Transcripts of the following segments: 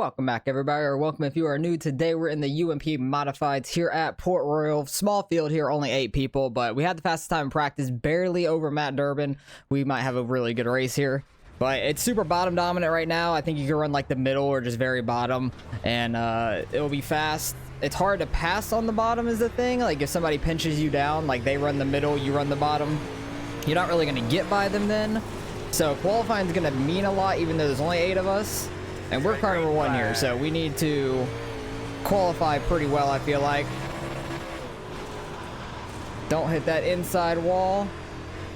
Welcome back, everybody, or welcome if you are new. Today we're in the UMP modifieds here at Port Royal. Small field here, only 8 people, but we had the fastest time in practice, barely over Matt Durbin. We might have a really good race here, but it's super bottom dominant right now. I think you can run like the middle or just very bottom, and it'll be fast. It's hard to pass on the bottom is the thing. Like if somebody pinches you down, like they run the middle, you run the bottom, you're not really going to get by them then. So qualifying is going to mean a lot, even though there's only 8 of us. And we're car number 1 here, so we need to qualify pretty well, I feel like. Don't hit that inside wall.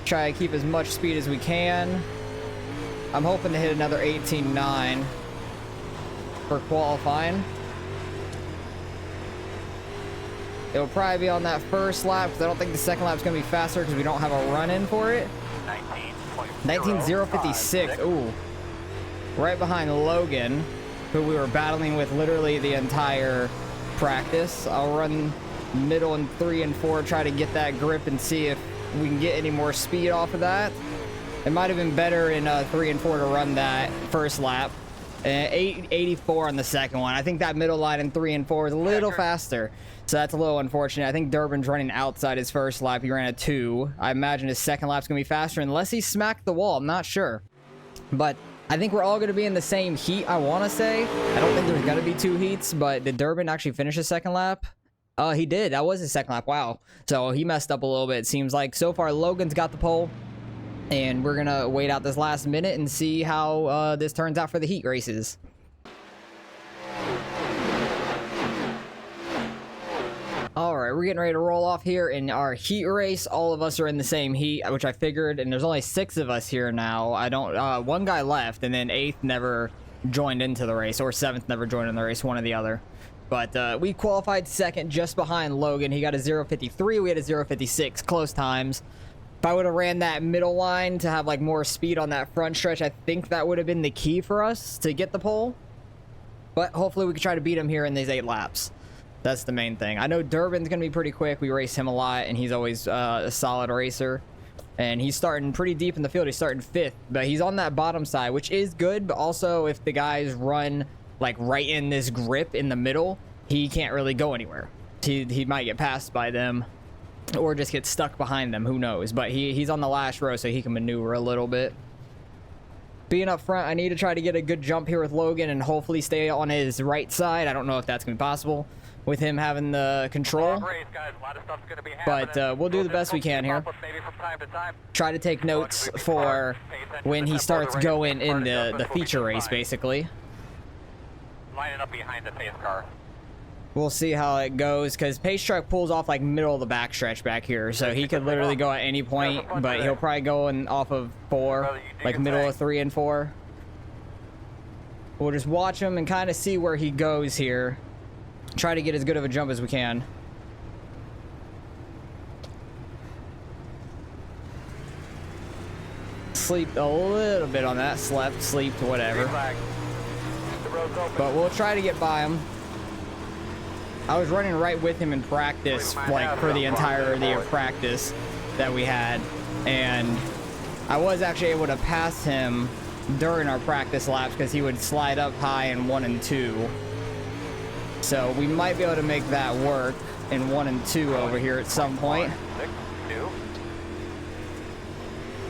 Try to keep as much speed as we can. I'm hoping to hit another 18.9 for qualifying. It'll probably be on that first lap, because I don't think the second lap's going to be faster because we don't have a run-in for it. 19.056. Ooh. Right behind Logan, who we were battling with literally the entire practice. I'll run middle in 3 and 4, try to get that grip and see if we can get any more speed off of that. It might have been better in 3 and 4 to run that first lap. 884 on the second one. I think that middle line in 3 and 4 is a little faster, so that's a little unfortunate. I think Durbin's running outside his first lap. He ran a 2. I imagine his second lap's gonna be faster unless he smacked the wall. I'm not sure, but I think we're all going to be in the same heat, I want to say. I don't think there's going to be 2 heats, but did Durbin actually finish his second lap? He did. That was his second lap. Wow. So he messed up a little bit, it seems like. So far, Logan's got the pole, and we're going to wait out this last minute and see how this turns out for the heat races. Alright, we're getting ready to roll off here in our heat race. All of us are in the same heat, which I figured, and there's only 6 of us here now. I don't, 1 guy left, and then 8th never joined into the race, or 7th never joined in the race, one or the other. But we qualified 2nd just behind Logan. He got a 0.53, we had a 0.56, close times. If I would have ran that middle line to have like more speed on that front stretch, I think that would have been the key for us to get the pole. But hopefully we can try to beat him here in these 8 laps. That's the main thing. I know Durbin's going to be pretty quick. We race him a lot, and he's always a solid racer. And he's starting pretty deep in the field. He's starting 5th, but he's on that bottom side, which is good. But also, if the guys run like right in this grip in the middle, he can't really go anywhere. He might get passed by them or just get stuck behind them. Who knows? But he's on the last row, so he can maneuver a little bit. Being up front, I need to try to get a good jump here with Logan and hopefully stay on his right side. I don't know if that's going to be possible with him having the control, but we'll do the best we can here. Try to take notes for when he starts going in the feature race, basically. Lining up behind the pace car. We'll see how it goes, because Pace Truck pulls off like middle of the backstretch back here, so he could literally go at any point, but he'll probably go in off of 4, like middle of 3 and 4. We'll just watch him and kind of see where he goes here. Try to get as good of a jump as we can. Sleep a little bit on that. Slept, sleeped, whatever. But we'll try to get by him. I was running right with him in practice, like for the entirety of practice that we had, and I was actually able to pass him during our practice laps because he would slide up high in 1 and 2. So we might be able to make that work in 1 and 2 over here at some point.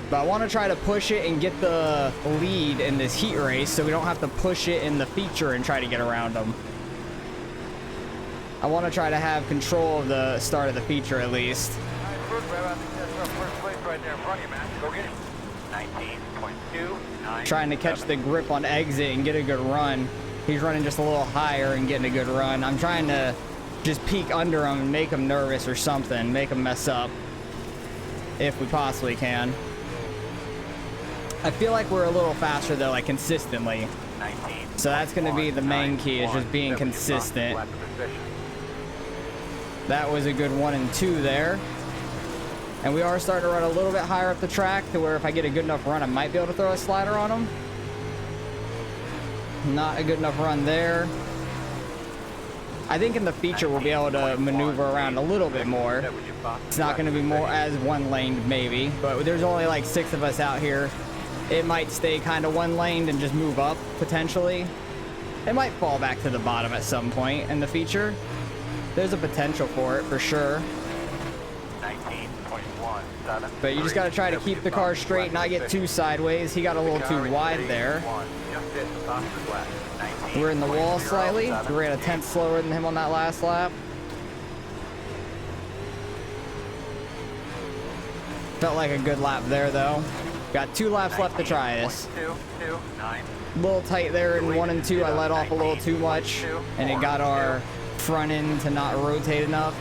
But I want to try to push it and get the lead in this heat race so we don't have to push it in the feature and try to get around them. I want to try to have control of the start of the feature at least. Trying to catch the grip on exit and get a good run. He's running just a little higher and getting a good run. I'm trying to just peek under him and make him nervous or something. Make him mess up. If we possibly can. I feel like we're a little faster though, like consistently. So that's going to be the main key, is just being consistent. That was a good 1 and 2 there. And we are starting to run a little bit higher up the track to where if I get a good enough run, I might be able to throw a slider on him. Not a good enough run there. I think in the feature we'll be able to maneuver around a little bit more. It's not going to be more as one-laned maybe, but there's only like 6 of us out here. It might stay kind of one-laned and just move up potentially. It might fall back to the bottom at some point in the feature. There's a potential for it, for sure. 19.17. But you just got to try to keep the car straight, not get too sideways. He got a little too wide there. We're in the wall slightly. We ran a tenth slower than him on that last lap. Felt like a good lap there, though. Got 2 laps left to try this. A little tight there in 1 and 2. I let off a little too much, and it got our front end to not rotate enough.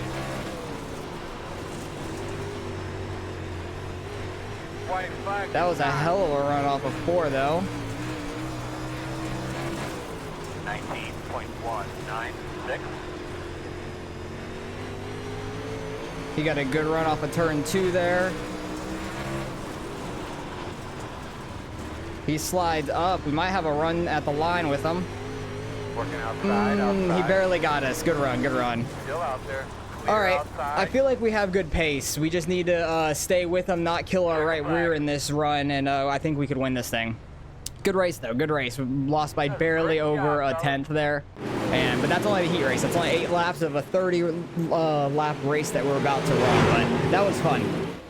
That was a hell of a run off of 4, though. 19.196. He got a good run off of turn 2 there. He slides up. We might have a run at the line with him. Working outside, He barely got us. Good run, good run. Still out there. All right, I feel like we have good pace. We just need to stay with them, not kill our right rear in this run, and I think we could win this thing. Good race, though. Good race. We lost by barely over a tenth there. But that's only the heat race. That's only 8 laps of a 30-lap race that we're about to run. But that was fun.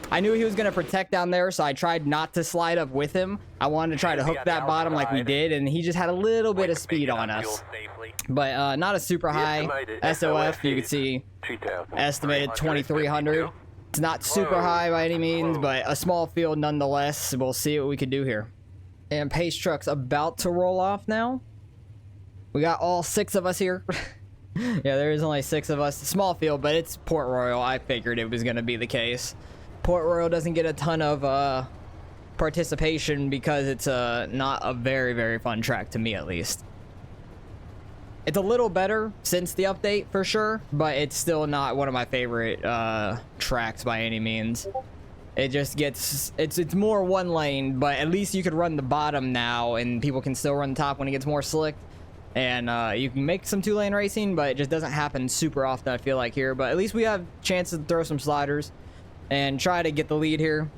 I knew he was going to protect down there, so I tried not to slide up with him. I wanted to try to hook that bottom like we did, and he just had a little bit of speed on us. But not a super high SOF. You can see estimated 2,300. It's not super high by any means, but a small field nonetheless. We'll see what we can do here. And Pace Truck's about to roll off now. We got all 6 of us here. Yeah, there is only 6 of us. Small field, but it's Port Royal. I figured it was going to be the case. Port Royal doesn't get a ton of participation because it's not a very, very fun track to me, at least. It's a little better since the update, for sure, but it's still not one of my favorite tracks by any means. It just gets, it's more one lane, but at least you could run the bottom now, and people can still run the top when it gets more slick. And you can make some 2-lane racing, but it just doesn't happen super often, I feel like, here. But at least we have chances to throw some sliders and try to get the lead here.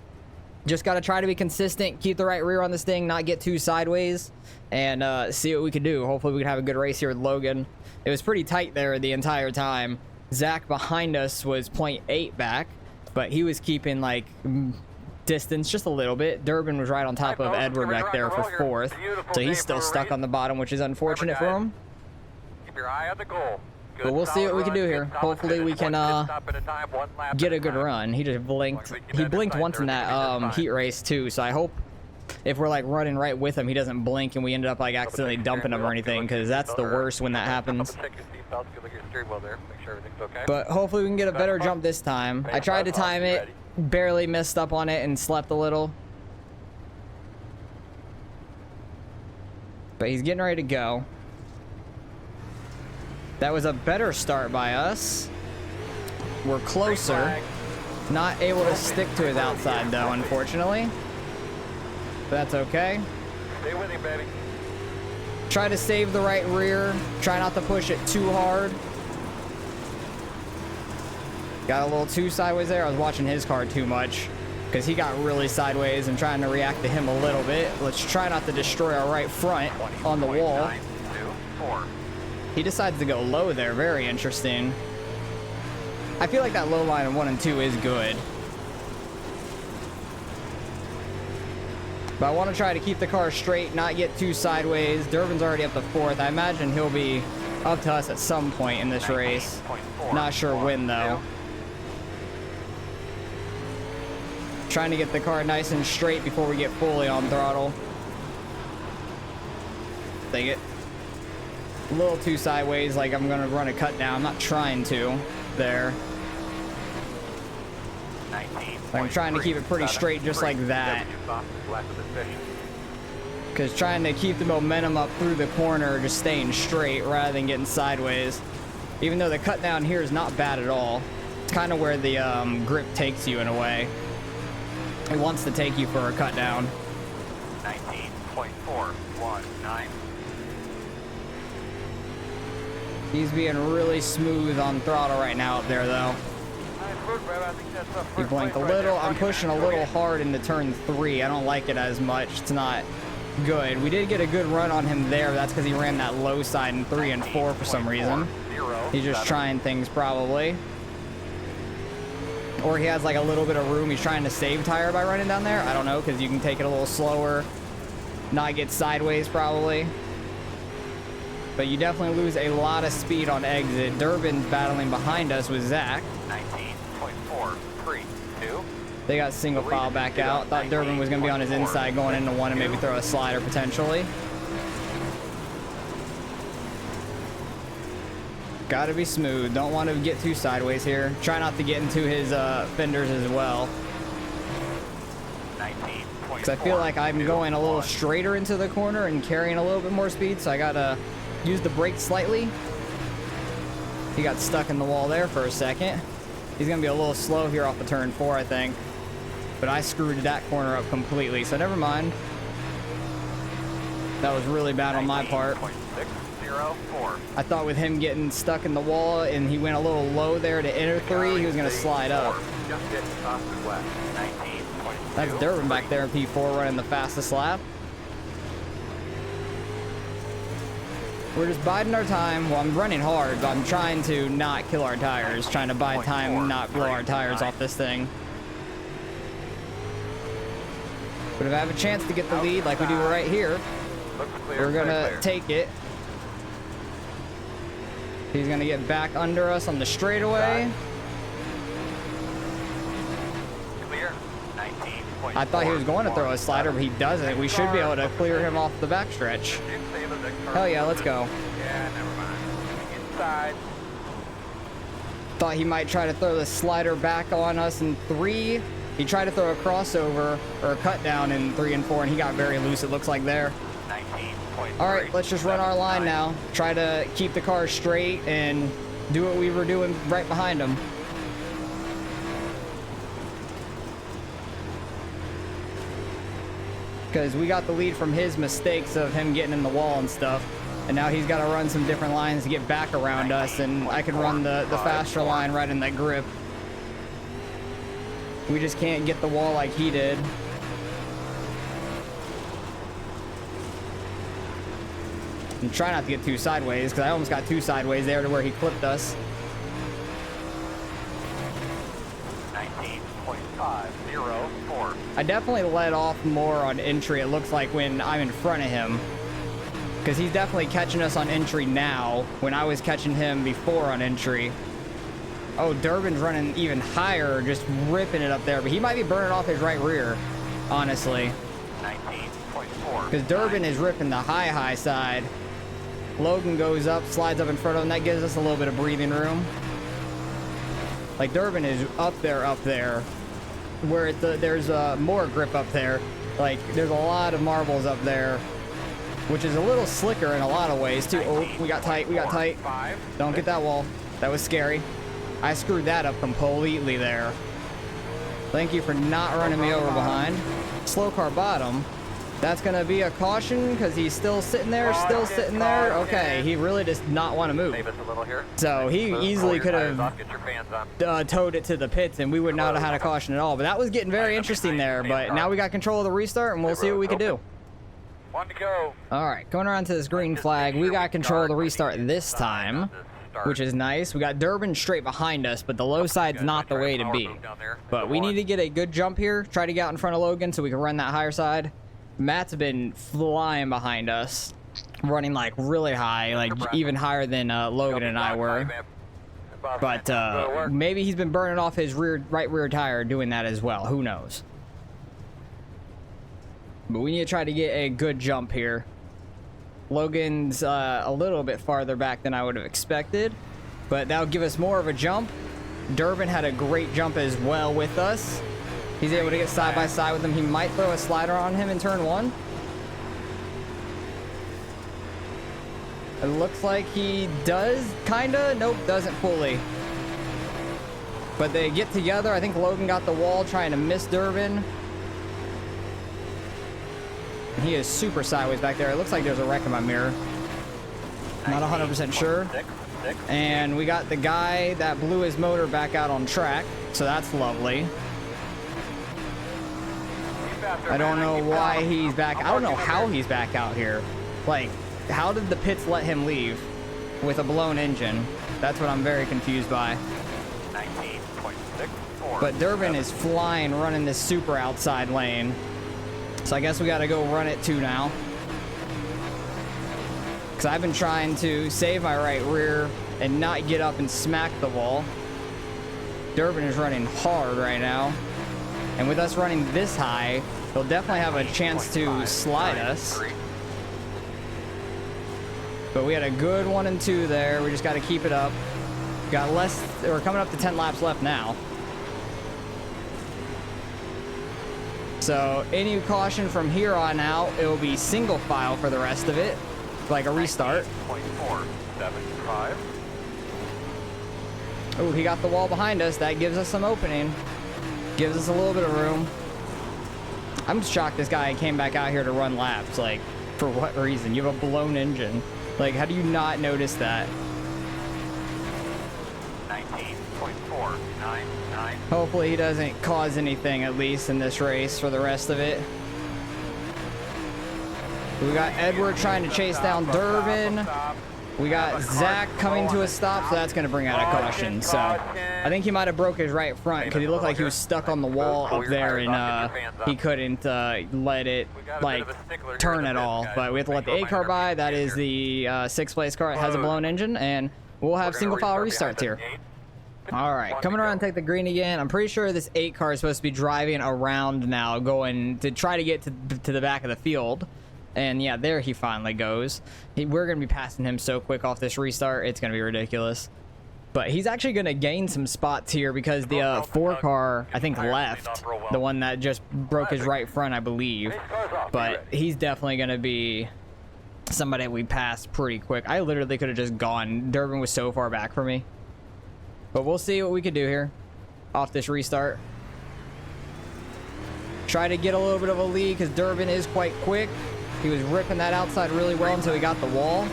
Just got to try to be consistent, keep the right rear on this thing, not get too sideways, and see what we can do. Hopefully we can have a good race here with Logan. It was pretty tight there the entire time. Zach behind us was 0.8 back, but he was keeping like distance just a little bit. Durbin was right on top of Edward back there for 4th, so he's still stuck on the bottom, which is unfortunate for him. Keep your eye on the goal. But we'll see what we can do here. Hopefully we can get a good run. He just blinked. He blinked once in that heat race too, so I hope if we're like running right with him, he doesn't blink and we ended up like accidentally dumping him or anything, because that's the worst when that happens. But hopefully we can get a better jump this time. I tried to time it, barely missed up on it and slept a little. But he's getting ready to go. That was a better start by us. We're closer. Not able to stick to his outside though, unfortunately. But that's okay. Stay with him, baby. Try to save the right rear. Try not to push it too hard. Got a little too sideways there. I was watching his car too much because he got really sideways and trying to react to him a little bit. Let's try not to destroy our right front on the wall. He decides to go low there. Very interesting. I feel like that low line in 1 and 2 is good. But I want to try to keep the car straight, not get too sideways. Durbin's already up to 4th. I imagine he'll be up to us at some point in this race. Not sure when, though. Trying to get the car nice and straight before we get fully on throttle. Take it. A little too sideways, like I'm going to run a cut down. I'm not trying to. There. I'm trying to keep it pretty straight just like that. Because trying to keep the momentum up through the corner, just staying straight rather than getting sideways. Even though the cut down here is not bad at all. It's kind of where the grip takes you in a way. It wants to take you for a cut down. 19.419. He's being really smooth on throttle right now up there, though. He blinked a little. I'm pushing a little hard into turn 3. I don't like it as much. It's not Good. We did get a good run on him there. That's because he ran that low side in 3 and 4 for some reason. He's just trying things probably. Or he has like a little bit of room. He's trying to save tire by running down there. I don't know, because you can take it a little slower. Not get sideways probably. But you definitely lose a lot of speed on exit. Durbin's battling behind us with Zach. 19.432. They got single file back out. Thought Durbin was going to be on his inside going into one and maybe throw a slider potentially. Got to be smooth. Don't want to get too sideways here. Try not to get into his fenders as well. Because I feel like I'm going a little straighter into the corner and carrying a little bit more speed, so I got to use the brake slightly. He got stuck in the wall there for a second. He's going to be a little slow here off the turn 4, I think. But I screwed that corner up completely, so never mind. That was really bad on my part. I thought with him getting stuck in the wall and he went a little low there to enter 3, he was going to slide up. That's Durbin back there in P4 running the fastest lap. We're just biding our time. Well, I'm running hard, but I'm trying to not kill our tires. Trying to buy time, not blow our tires off this thing. But if I have a chance to get the lead like we do right here, we're going to take it. He's going to get back under us on the straightaway. I thought he was going to throw a slider, but he doesn't. We should be able to clear him off the backstretch. Hell yeah, let's go. Yeah, never mind. Inside. Thought he might try to throw the slider back on us in 3. He tried to throw a crossover or a cut down in 3 and 4, and he got very loose, it looks like there. All right, let's just run our line now. Try to keep the car straight and do what we were doing right behind him. Because we got the lead from his mistakes of him getting in the wall and stuff. And now he's got to run some different lines to get back around us, and I can run the faster line right in that grip. We just can't get the wall like he did. And try not to get too sideways, because I almost got too sideways there to where he clipped us. 19.504. I definitely let off more on entry, it looks like, when I'm in front of him. Because he's definitely catching us on entry now, when I was catching him before on entry. Oh, Durbin's running even higher, just ripping it up there. But he might be burning off his right rear, honestly. 19.4. Because Durbin is ripping the high side. Logan goes up, slides up in front of him. That gives us a little bit of breathing room. Like, Durbin is up there. Where there's more grip up there. Like, there's a lot of marbles up there. Which is a little slicker in a lot of ways, too. Oh, we got tight. Don't get that wall. That was scary. I screwed that up completely there. Thank you for not running me over behind. Slow car bottom. That's going to be a caution because he's still sitting there, Okay, he really does not want to move. So he easily could have towed it to the pits and we would not have had a caution at all. But that was getting very interesting there. But now we got control of the restart and we'll see what we can do. One to go. All right, going around to this green flag. We got control of the restart this time, which is nice. We got Durbin straight behind us, but the low side's not the way to be. But we need to get a good jump here. Try to get out in front of Logan so we can run that higher side. Matt's been flying behind us, running like really high, like even higher than Logan and I were. But maybe he's been burning off his right rear tire doing that as well. Who knows? But we need to try to get a good jump here. Logan's a little bit farther back than I would have expected, but that'll give us more of a jump. Durbin had a great jump as well with us. He's able to get side by side with him. He might throw a slider on him in turn 1. It looks like he does, kinda. Nope, doesn't fully. But they get together. I think Logan got the wall trying to miss Durbin. He is super sideways back there. It looks like there's a wreck in my mirror. Not 100% sure. And we got the guy that blew his motor back out on track, so that's lovely. faster, I don't man. know Keep why going. he's back. I'm I don't know marking how him he's back out here. Like, how did the pits let him leave with a blown engine? That's what I'm very confused by. there. 19.64. But Durbin is flying, running this super outside lane. So I guess we got to go run it too now. Because I've been trying to save my right rear and not get up and smack the wall. Durbin is running hard right now. And with us running this high, he'll definitely have a chance to slide us. But we had a good 1 and 2 there. We just got to keep it up. Got less, we're coming up to 10 laps left now. So any caution from here on out, it will be single file for the rest of it, like a restart. 19.475. Oh, he got the wall behind us. That gives us some opening. Gives us a little bit of room. I'm shocked this guy came back out here to run laps. Like, for what reason? You have a blown engine. Like, how do you not notice that? 19.499. Hopefully he doesn't cause anything, at least in this race, for the rest of it. We got Edward trying to chase down Durbin. We got Zach coming to a stop, so that's going to bring out a caution. So I think he might have broke his right front because he looked like he was stuck on the wall up there, and he couldn't let it, like, turn at all. But we have to let the A car by. That is the 6th place car. It has a blown engine, and we'll have single file restarts here. All right, coming around to take the green again. I'm pretty sure this 8 car is supposed to be driving around now, going to try to get to the back of the field. And yeah, there he finally goes. We're going to be passing him so quick off this restart. It's going to be ridiculous. But he's actually going to gain some spots here because the 4 car, I think, left. The one that just broke his right front, I believe. But he's definitely going to be somebody we passed pretty quick. I literally could have just gone. Durbin was so far back for me. But we'll see what we can do here off this restart. Try to get a little bit of a lead because Durbin is quite quick. He was ripping that outside really well until he got the wall.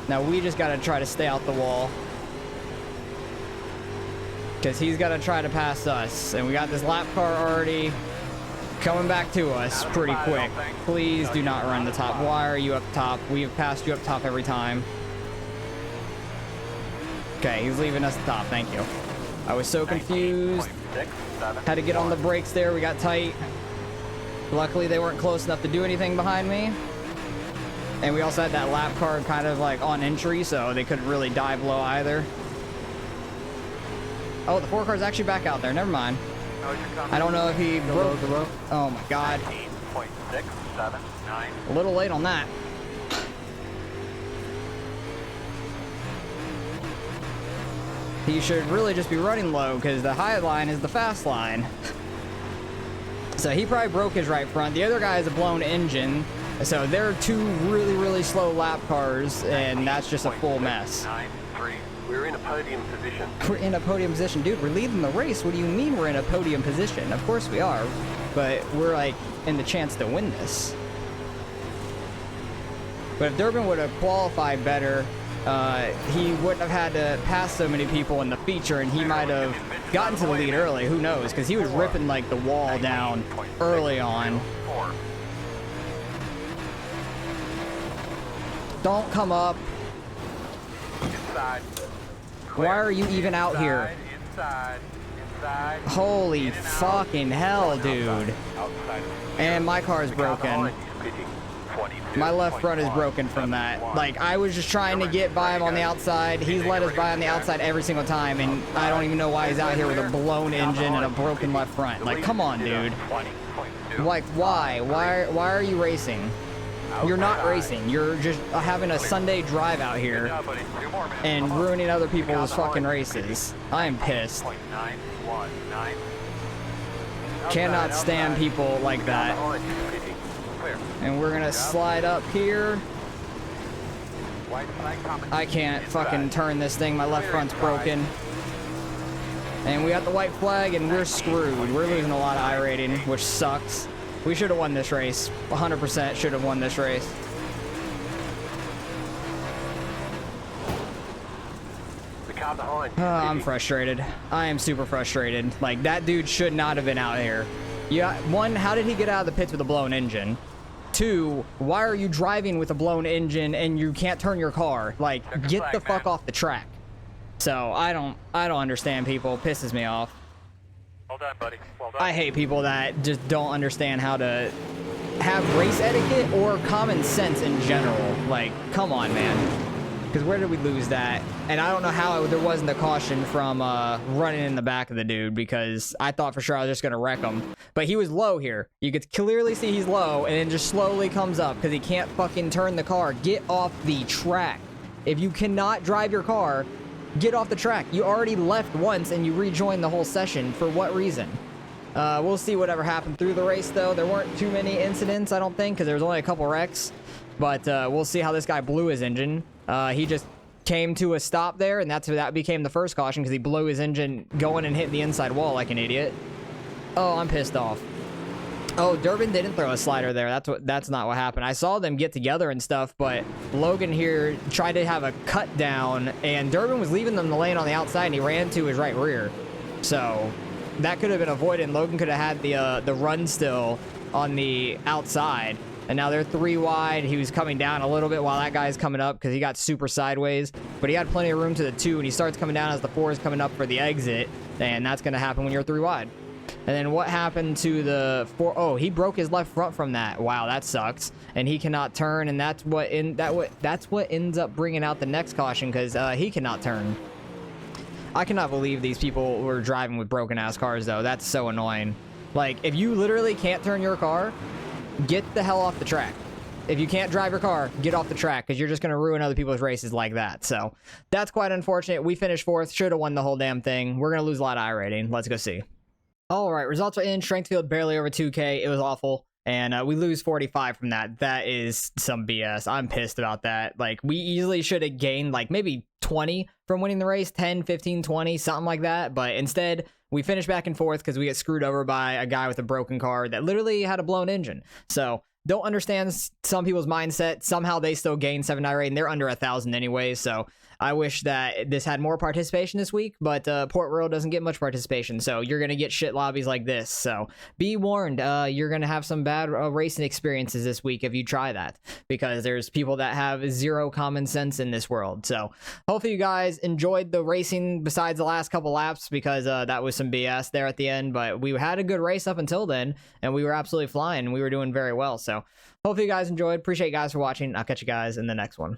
Now we just got to try to stay out the wall because he's got to try to pass us. And we got this lap car already coming back to us pretty quick. Please do not run the top. Why are you up top? We have passed you up top every time. Okay, he's leaving us top. Thank you. I was so confused. Had to get on the brakes there. We got tight. Luckily, they weren't close enough to do anything behind me. And we also had that lap car kind of like on entry, so they couldn't really dive low either. Oh, the 4 car's actually back out there. Never mind. I don't know if he broke the rope. Oh my god. 19.679. A little late on that. He should really just be running low because the high line is the fast line. So he probably broke his right front. The other guy has a blown engine. So they're 2 really, really slow lap cars, and that's just a full mess. We're in a podium position. We're in a podium position. Dude, we're leading the race. What do you mean we're in a podium position? Of course we are. But we're, like, in the chance to win this. But if Durbin would have qualified better, he wouldn't have had to pass so many people in the feature, and he might have gotten to the lead early. Who knows? Because he was ripping like the wall down early on. Don't come up. Why are you even out here? Holy fucking hell, dude. And my car is broken. My left front is broken from that. Like, I was just trying to get by him on the outside. He's let us by on the outside every single time, and I don't even know why he's out here with a blown engine and a broken left front. Like, come on, dude. Like, why? Why are you racing? You're not racing. You're just having a Sunday drive out here and ruining other people's fucking races. I am pissed. Cannot stand people like that. And we're gonna slide up here. I can't fucking turn this thing. My left front's broken. And we got the white flag, and we're screwed. We're losing a lot of iRating, which sucks. We should have won this race. 100% should have won this race. I'm frustrated. I am super frustrated. Like, that dude should not have been out here. Yeah, one, how did he get out of the pits with a blown engine? Two, why are you driving with a blown engine and you can't turn your car? Like, get the fuck off the track. So I don't understand people. It pisses me off. Well done, buddy. Well done. I hate people that just don't understand how to have race etiquette or common sense in general. Like, come on, man. Because where did we lose that? And I don't know how there wasn't a caution from running in the back of the dude, because I thought for sure I was just going to wreck him. But he was low here. You could clearly see he's low, and then just slowly comes up because he can't fucking turn the car. Get off the track. If you cannot drive your car, get off the track. You already left once and you rejoined the whole session. For what reason? We'll see whatever happened through the race, though. There weren't too many incidents, I don't think, because there was only a couple wrecks. But we'll see how this guy blew his engine. He just came to a stop there, and that became the first caution because he blew his engine going and hit the inside wall like an idiot. Oh, I'm pissed off. Oh, Durbin didn't throw a slider there. That's not what happened. I saw them get together and stuff, but Logan here tried to have a cut down, and Durbin was leaving them the lane on the outside, and he ran to his right rear. So that could have been avoided, and Logan could have had the run still on the outside. And now they're 3 wide. He was coming down a little bit while that guy's coming up because he got super sideways. But he had plenty of room to the 2, and he starts coming down as the 4 is coming up for the exit. And that's going to happen when you're 3 wide. And then what happened to the 4? Oh, he broke his left front from that. Wow, that sucks. And he cannot turn, and that's what ends up bringing out the next caution because he cannot turn. I cannot believe these people were driving with broken-ass cars, though. That's so annoying. Like, if you literally can't turn your car, get the hell off the track. If you can't drive your car, get off the track because you're just going to ruin other people's races like that. So that's quite unfortunate. We finished 4th. Should have won the whole damn thing. We're going to lose a lot of iRating. Let's go see. All right, results are in. Strength field barely over 2K. It was awful. And we lose 45 from that. That is some BS. I'm pissed about that. Like, we easily should have gained like maybe 20 from winning the race. 10, 15, 20, something like that. But instead, we finished back and forth because we get screwed over by a guy with a broken car that literally had a blown engine. So don't understand some people's mindset. Somehow they still gain 7 iRating. They're under 1,000 anyway. So I wish that this had more participation this week, but Port Royal doesn't get much participation. So you're going to get shit lobbies like this. So be warned, you're going to have some bad racing experiences this week if you try that, because there's people that have zero common sense in this world. So hopefully you guys enjoyed the racing besides the last couple laps, because that was some BS there at the end, but we had a good race up until then, and we were absolutely flying. We were doing very well. So hopefully you guys enjoyed. Appreciate you guys for watching. I'll catch you guys in the next one.